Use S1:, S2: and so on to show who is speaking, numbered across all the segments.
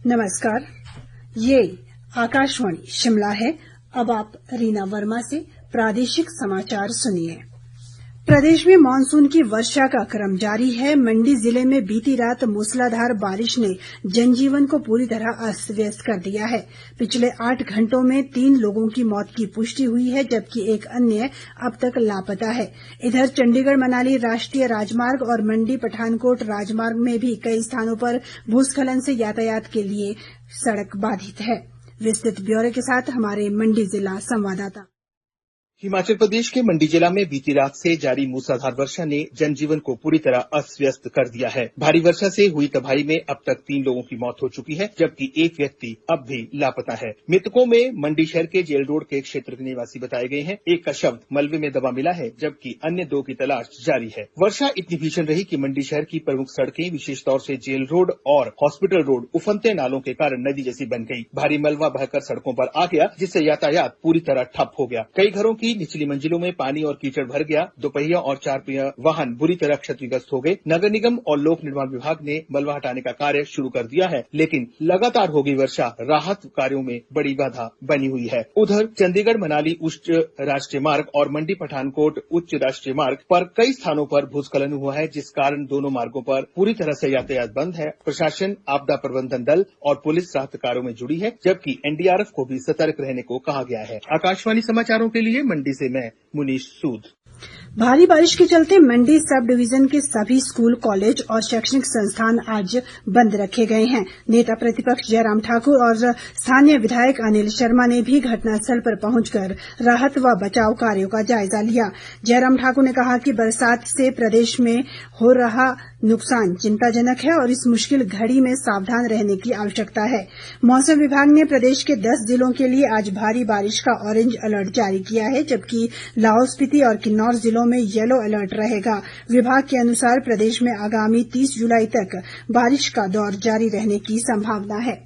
S1: नमस्कार, ये आकाशवाणी शिमला है। अब आप रीना वर्मा से प्रादेशिक समाचार सुनिए। प्रदेश में मानसून की वर्षा का क्रम जारी है। मंडी जिले में बीती रात मूसलाधार बारिश ने जनजीवन को पूरी तरह अस्त व्यस्त कर दिया है। पिछले 8 घंटों में 3 लोगों की मौत की पुष्टि हुई है, जबकि एक अन्य अब तक लापता है। इधर चंडीगढ़ मनाली राष्ट्रीय राजमार्ग और मंडी पठानकोट राजमार्ग में भी कई स्थानों पर भूस्खलन से यातायात के लिए सड़क बाधित है। विस्तृत ब्यौरे के साथ हमारे मंडी जिला संवाददाता।
S2: हिमाचल प्रदेश के मंडी जिला में बीती रात से जारी मूसलाधार वर्षा ने जनजीवन को पूरी तरह अस्त व्यस्त कर दिया है। भारी वर्षा से हुई तबाही में अब तक 3 लोगों की मौत हो चुकी है, जबकि एक व्यक्ति अब भी लापता है। मृतकों में मंडी शहर के जेल रोड के क्षेत्र के निवासी बताए गए हैं। एक का शव मलबे में दबा मिला है, जबकि अन्य 2 की तलाश जारी है। वर्षा इतनी भीषण रही कि मंडी शहर की प्रमुख सड़कें, विशेष तौर से जेल रोड और हॉस्पिटल रोड उफनते नालों के कारण नदी जैसी बन गई। भारी मलबा बहकर सड़कों पर आ गया, जिससे यातायात पूरी तरह ठप हो गया। कई घरों की निचली मंजिलों में पानी और कीचड़ भर गया। 2 पहिया और 4 पहिया वाहन बुरी तरह क्षतिग्रस्त हो गए। नगर निगम और लोक निर्माण विभाग ने मलबा हटाने का कार्य शुरू कर दिया है, लेकिन लगातार हो गई वर्षा राहत कार्यों में बड़ी बाधा बनी हुई है। उधर चंडीगढ़ मनाली उच्च राष्ट्रीय मार्ग और मंडी पठानकोट उच्च राष्ट्रीय मार्ग पर कई स्थानों पर भूस्खलन हुआ है, जिस कारण दोनों मार्गों पर पूरी तरह से यातायात बंद है। प्रशासन, आपदा प्रबंधन दल और पुलिस राहत कार्यों में जुड़ी है, जबकि एनडीआरएफ को भी सतर्क रहने को कहा गया है। आकाशवाणी समाचारों के लिए मंडी से मैं मुनीश सूद।
S1: भारी बारिश के चलते मंडी सब डिवीजन के सभी स्कूल, कॉलेज और शैक्षणिक संस्थान आज बंद रखे गए हैं। नेता प्रतिपक्ष जयराम ठाकुर और स्थानीय विधायक अनिल शर्मा ने भी घटनास्थल पर पहुंचकर राहत व बचाव कार्यों का जायजा लिया। जयराम ठाकुर ने कहा कि बरसात से प्रदेश में हो रहा नुकसान चिंताजनक है और इस मुश्किल घड़ी में सावधान रहने की आवश्यकता है। मौसम विभाग ने प्रदेश के 10 जिलों के लिए आज भारी बारिश का ऑरेंज अलर्ट जारी किया है, जबकि लाहौल स्पीति और किन्नौर जिलों में येलो अलर्ट रहेगा। विभाग के अनुसार प्रदेश में आगामी 30 जुलाई तक बारिश का दौर जारी रहने की संभावना है।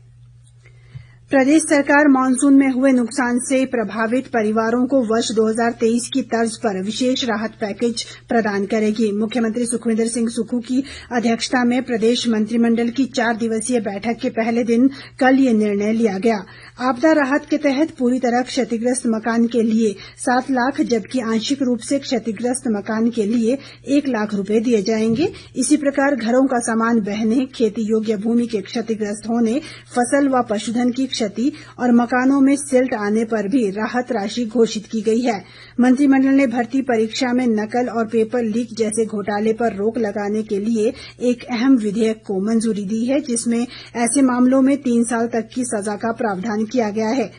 S1: प्रदेश सरकार मानसून में हुए नुकसान से प्रभावित परिवारों को वर्ष 2023 की तर्ज पर विशेष राहत पैकेज प्रदान करेगी। मुख्यमंत्री सुखविंदर सिंह सुक्खू की अध्यक्षता में प्रदेश मंत्रिमंडल की 4 दिवसीय बैठक के पहले दिन कल ये निर्णय लिया गया। आपदा राहत के तहत पूरी तरह क्षतिग्रस्त मकान के लिए 7 लाख, जबकि आंशिक रूप से क्षतिग्रस्त मकान के लिए 1 लाख रुपए दिए जाएंगे। इसी प्रकार घरों का सामान बहने, खेती योग्य भूमि के क्षतिग्रस्त होने, फसल व पशुधन की क्षति और मकानों में सिल्ट आने पर भी राहत राशि घोषित की गई है। मंत्रिमंडल ने भर्ती परीक्षा में नकल और पेपर लीक जैसे घोटाले पर रोक लगाने के लिए एक अहम विधेयक को मंजूरी दी है, जिसमें ऐसे मामलों में 3 साल तक की सजा का प्रावधान किया गया है।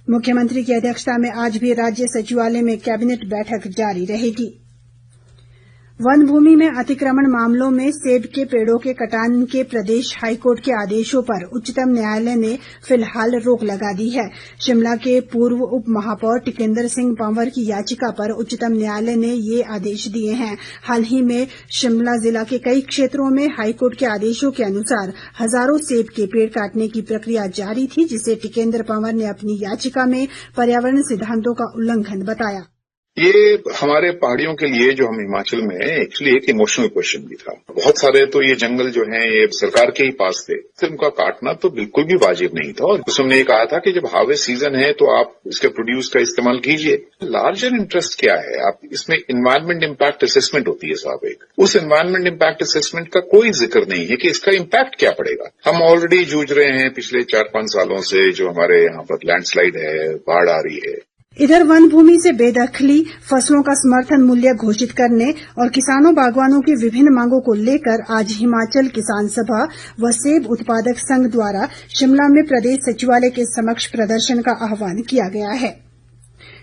S1: मुख्यमंत्री की अध्यक्षता में आज भी राज्य सचिवालय में कैबिनेट बैठक जारी रहेगी। वन भूमि में अतिक्रमण मामलों में सेब के पेड़ों के कटान के प्रदेश हाईकोर्ट के आदेशों पर उच्चतम न्यायालय ने फिलहाल रोक लगा दी है। शिमला के पूर्व उप महापौर टिकेंद्र सिंह पंवर की याचिका पर उच्चतम न्यायालय ने ये आदेश दिए हैं। हाल ही में शिमला जिला के कई क्षेत्रों में हाईकोर्ट के आदेशों के अनुसार हजारों सेब के पेड़ काटने की प्रक्रिया जारी थी, जिसे टिकेंद्र पंवर ने अपनी याचिका में पर्यावरण सिद्धांतों का उल्लंघन बताया।
S3: ये हमारे पहाड़ियों के लिए जो हम हिमाचल में एक्चुअली एक इमोशनल क्वेश्चन भी था। बहुत सारे तो ये जंगल जो हैं ये सरकार के ही पास थे, सिर्फ उनका काटना तो बिल्कुल भी वाजिब नहीं था। और उसने ये कहा था कि जब हार्वेस्ट सीजन है तो आप इसके प्रोड्यूस का इस्तेमाल कीजिए। लार्जर इंटरेस्ट क्या है, आप इसमें एनवायरमेंट इम्पैक्ट असेसमेंट होती है साहब, एक उस एनवायरमेंट इम्पैक्ट असेसमेंट का कोई जिक्र नहीं है कि इसका इम्पैक्ट क्या पड़ेगा। हम ऑलरेडी जूझ रहे हैं पिछले 4-5 सालों से, जो हमारे यहाँ पर लैंडस्लाइड है, बाढ़ आ रही है।
S1: इधर वन भूमि से बेदखली, फसलों का समर्थन मूल्य घोषित करने और किसानों बागवानों की विभिन्न मांगों को लेकर आज हिमाचल किसान सभा व सेब उत्पादक संघ द्वारा शिमला में प्रदेश सचिवालय के समक्ष प्रदर्शन का आह्वान किया गया है।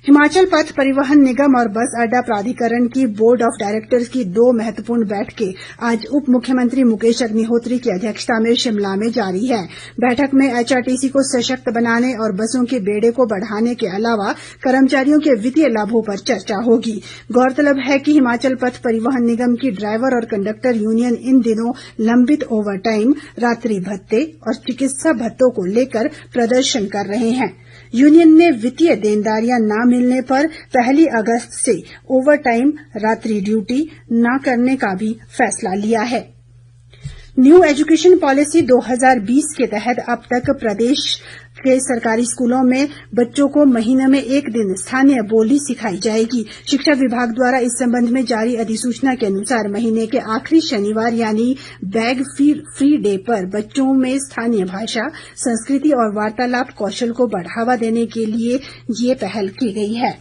S1: हिमाचल पथ परिवहन निगम और बस अड्डा प्राधिकरण की बोर्ड ऑफ डायरेक्टर्स की 2 महत्वपूर्ण बैठकें आज उप मुख्यमंत्री मुकेश अग्निहोत्री की अध्यक्षता में शिमला में जारी है। बैठक में एचआरटीसी को सशक्त बनाने और बसों के बेड़े को बढ़ाने के अलावा कर्मचारियों के वित्तीय लाभों पर चर्चा होगी। गौरतलब है कि हिमाचल पथ परिवहन निगम की ड्राइवर और कंडक्टर यूनियन इन दिनों लंबित ओवर टाइम, रात्रि भत्ते और चिकित्सा भत्तों को लेकर प्रदर्शन कर रहे हैं। यूनियन ने वित्तीय देनदारियां न मिलने पर 1 अगस्त से ओवर टाइम, रात्रि ड्यूटी न करने का भी फैसला लिया है। न्यू एजुकेशन पॉलिसी 2020 के तहत अब तक प्रदेश के सरकारी स्कूलों में बच्चों को महीने में एक दिन स्थानीय बोली सिखाई जाएगी। शिक्षा विभाग द्वारा इस संबंध में जारी अधिसूचना के अनुसार महीने के आखिरी शनिवार यानी बैग फ्री डे पर बच्चों में स्थानीय भाषा, संस्कृति और वार्तालाप कौशल को बढ़ावा देने के लिए ये पहल की गई है।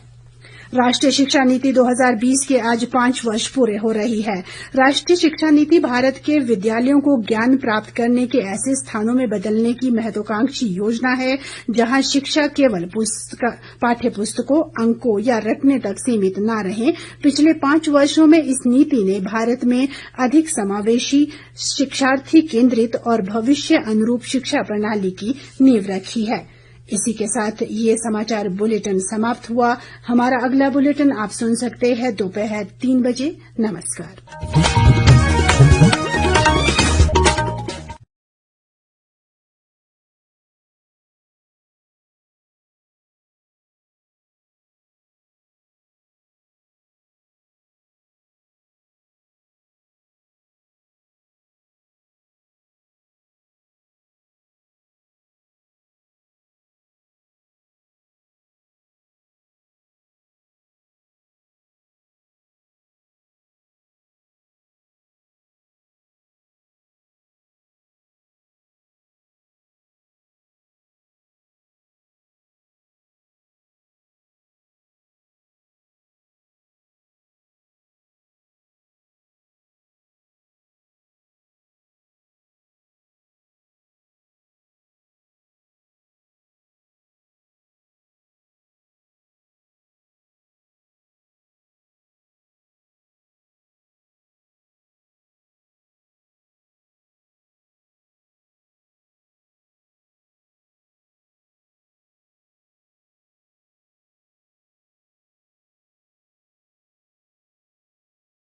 S1: राष्ट्रीय शिक्षा नीति 2020 के आज 5 वर्ष पूरे हो रही है। राष्ट्रीय शिक्षा नीति भारत के विद्यालयों को ज्ञान प्राप्त करने के ऐसे स्थानों में बदलने की महत्वाकांक्षी योजना है जहां शिक्षा केवल पाठ्य पुस्तकों, अंकों या रटने तक सीमित न रहे। पिछले 5 वर्षों में इस नीति ने भारत में अधिक समावेशी, शिक्षार्थी केंद्रित और भविष्य अनुरूप शिक्षा प्रणाली की नींव रखी है। इसी के साथ ये समाचार बुलेटिन समाप्त हुआ। हमारा अगला बुलेटिन आप सुन सकते हैं दोपहर 3 बजे। नमस्कार।